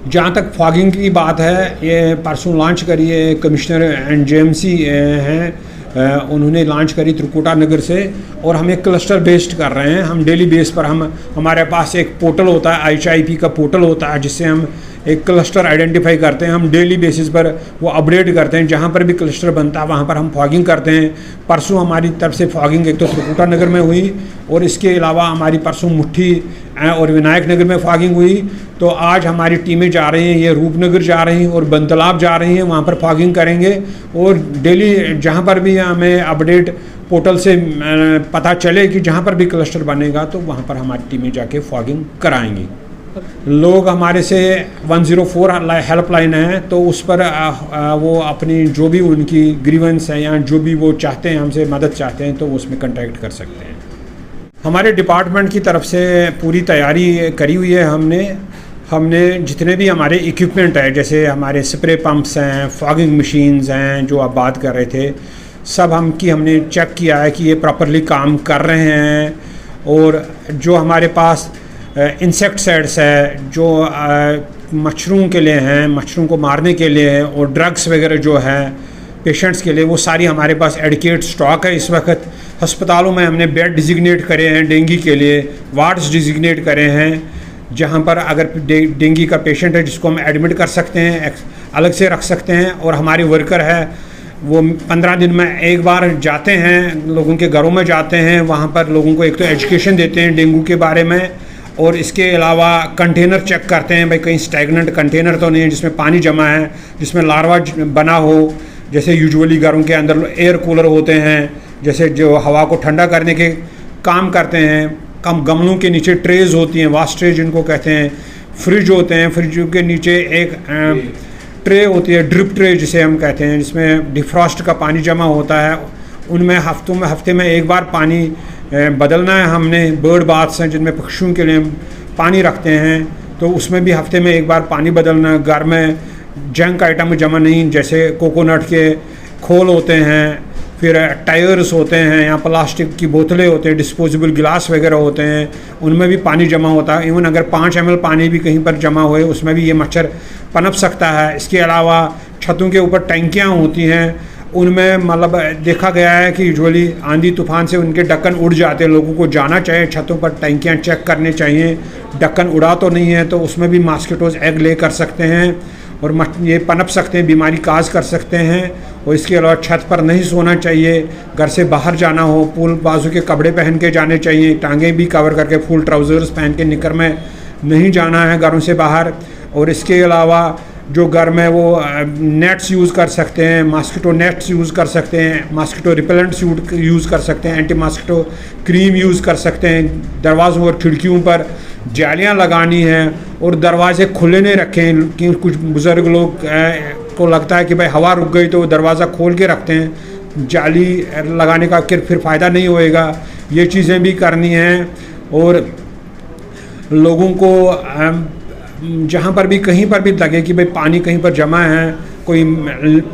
जहाँ तक फॉगिंग की बात है, ये परसों लॉन्च करी है कमिश्नर एंड जेएमसी हैं, उन्होंने लॉन्च करी त्रिकुटा नगर से, और हम एक क्लस्टर बेस्ड कर रहे हैं। हम डेली बेस पर हमारे पास एक पोर्टल होता है, HIP का पोर्टल होता है, जिससे हम एक क्लस्टर आइडेंटिफाई करते हैं। हम डेली बेसिस पर वो अपडेट करते हैं, जहाँ पर भी क्लस्टर बनता है वहाँ पर हम फॉगिंग करते हैं। परसों हमारी तरफ से फॉगिंग एक तो त्रिकुटा नगर में हुई, और इसके अलावा हमारी परसों मुट्ठी और विनायक नगर में फॉगिंग हुई। तो आज हमारी टीमें जा रही हैं, ये रूपनगर जा रही हैं और बंतलाब जा रही हैं, वहाँ पर फॉगिंग करेंगे। और डेली जहाँ पर भी हमें अपडेट पोर्टल से पता चले कि जहाँ पर भी क्लस्टर बनेगा, तो वहाँ पर हमारी टीमें जाके फॉगिंग कराएंगी। लोग हमारे से 104 हेल्पलाइन है, तो उस पर वो अपनी जो भी उनकी ग्रीवेंस है या जो भी वो चाहते हैं, हमसे मदद चाहते हैं, तो उसमें कांटेक्ट कर सकते हैं। हमारे डिपार्टमेंट की तरफ से पूरी तैयारी करी हुई है। हमने जितने भी हमारे इक्विपमेंट है, जैसे हमारे स्प्रे पंप्स हैं, फॉगिंग मशीन्स हैं, जो आप बात कर रहे थे, सब हमने चेक किया है कि ये प्रॉपरली काम कर रहे हैं। और जो हमारे पास इंसेक्टिसाइड्स है, जो मच्छरों के लिए हैं, मच्छरों को मारने के लिए है, और ड्रग्स वगैरह जो है पेशेंट्स के लिए, वो सारी हमारे पास एडिकेट स्टॉक है। इस वक्त अस्पतालों में हमने बेड डिजिग्नेट करे हैं, डेंगू के लिए वार्ड्स डिजिग्नेट करे हैं, जहाँ पर अगर डेंगू का पेशेंट है जिसको हम एडमिट कर सकते हैं, अलग से रख सकते हैं। और हमारे वर्कर है वो 15 दिन में एक बार जाते हैं, लोगों के घरों में जाते हैं, वहाँ पर लोगों को एक तो एजुकेशन देते हैं डेंगू के बारे में, और इसके अलावा कंटेनर चेक करते हैं, भाई कहीं स्टैगनेंट कंटेनर तो नहीं है जिसमें पानी जमा है, जिसमें लार्वा बना हो। जैसे यूजुअली घरों के अंदर एयर कूलर होते हैं, जैसे जो हवा को ठंडा करने के काम करते हैं। कम गमलों के नीचे ट्रेज होती हैं, वास्ट ट्रे जिनको कहते हैं, फ्रिज होते हैं, फ्रिज के नीचे एक ट्रे होती है, ड्रिप ट्रे जिसे हम कहते हैं, जिसमें डिफ्रॉस्ट का पानी जमा होता है। उनमें हफ्ते में एक बार पानी बदलना है। हमने बर्ड बाथ्स हैं जिनमें पक्षियों के लिए पानी रखते हैं, तो उसमें भी हफ्ते में एक बार पानी बदलना। घर में जंक आइटम जमा नहीं, जैसे कोकोनट के खोल होते हैं, फिर टायर्स होते हैं, या प्लास्टिक की बोतलें होते हैं, डिस्पोजेबल गिलास वगैरह होते हैं, उनमें भी पानी जमा होता है। इवन अगर 5 ml पानी भी कहीं पर जमा हुए, उसमें भी ये मच्छर पनप सकता है। इसके अलावा छतों के ऊपर टंकियाँ होती हैं, उनमें मतलब देखा गया है कि यूजुअली आंधी तूफान से उनके ढक्कन उड़ जाते हैं। लोगों को जाना चाहिए छतों पर, टंकियाँ चेक करने चाहिए, ढक्कन उड़ा तो नहीं है, तो उसमें भी मॉस्किटोज एग ले कर सकते हैं और ये पनप सकते हैं, बीमारी काज कर सकते हैं। और इसके अलावा छत पर नहीं सोना चाहिए। घर से बाहर जाना हो, फुल बाजू के कपड़े पहन के जाने चाहिए, टांगें भी कवर करके, फुल ट्राउज़र्स पहन के निकर में नहीं जाना है घरों से बाहर। और इसके अलावा जो घर में वो नेट्स यूज़ कर सकते हैं, मॉस्किटो नेट्स यूज़ कर सकते हैं, मॉस्किटो रिपेलेंट्स यूज़ कर सकते हैं, एंटी मॉस्किटो क्रीम यूज़ कर सकते हैं। दरवाज़ों और खिड़कियों पर जालियां लगानी हैं, और दरवाजे खुले नहीं रखें, कि कुछ बुज़ुर्ग लोग को लगता है कि भाई हवा रुक गई तो दरवाज़ा खोल के रखते हैं। जाली लगाने का फिर फ़ायदा नहीं होएगा। ये चीज़ें भी करनी हैं। और लोगों को जहाँ पर भी कहीं पर भी लगे कि भाई पानी कहीं पर जमा है, कोई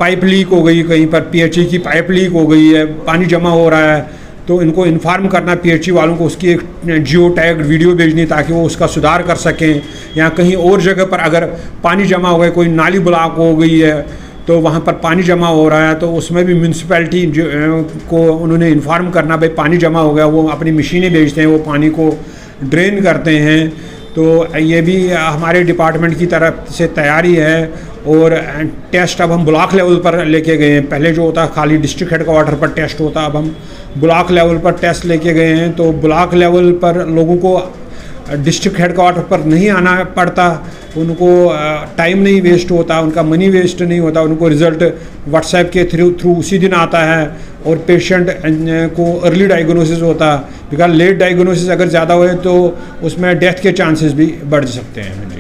पाइप लीक हो गई, कहीं पर PHE की पाइप लीक हो गई है, पानी जमा हो रहा है, तो इनको इन्फॉर्म करना PHE वालों को, उसकी एक जियो टैग वीडियो भेजनी ताकि वो उसका सुधार कर सकें। या कहीं और जगह पर अगर पानी जमा हो गया, कोई नाली ब्लॉक हो गई है तो वहाँ पर पानी जमा हो रहा है, तो उसमें भी म्यूनसिपैलिटी को उन्होंने इन्फॉर्म करना, भाई पानी जमा हो गया। वो अपनी मशीनें भेजते हैं, वो पानी को ड्रेन करते हैं। तो ये भी हमारे डिपार्टमेंट की तरफ से तैयारी है। और टेस्ट अब हम ब्लॉक लेवल पर लेके गए हैं। पहले जो होता खाली डिस्ट्रिक्ट हेडक्वार्टर पर टेस्ट होता, अब हम ब्लॉक लेवल पर टेस्ट लेके गए हैं। तो ब्लॉक लेवल पर लोगों को डिस्ट्रिक्ट हेडक्वार्टर पर नहीं आना पड़ता, उनको टाइम नहीं वेस्ट होता, उनका मनी वेस्ट नहीं होता, उनको रिज़ल्ट व्हाट्सएप के थ्रू उसी दिन आता है। और पेशेंट को अर्ली डायग्नोसिस होता, बिकॉज लेट डायग्नोसिस अगर ज़्यादा हुए तो उसमें डेथ के चांसेस भी बढ़ सकते हैं।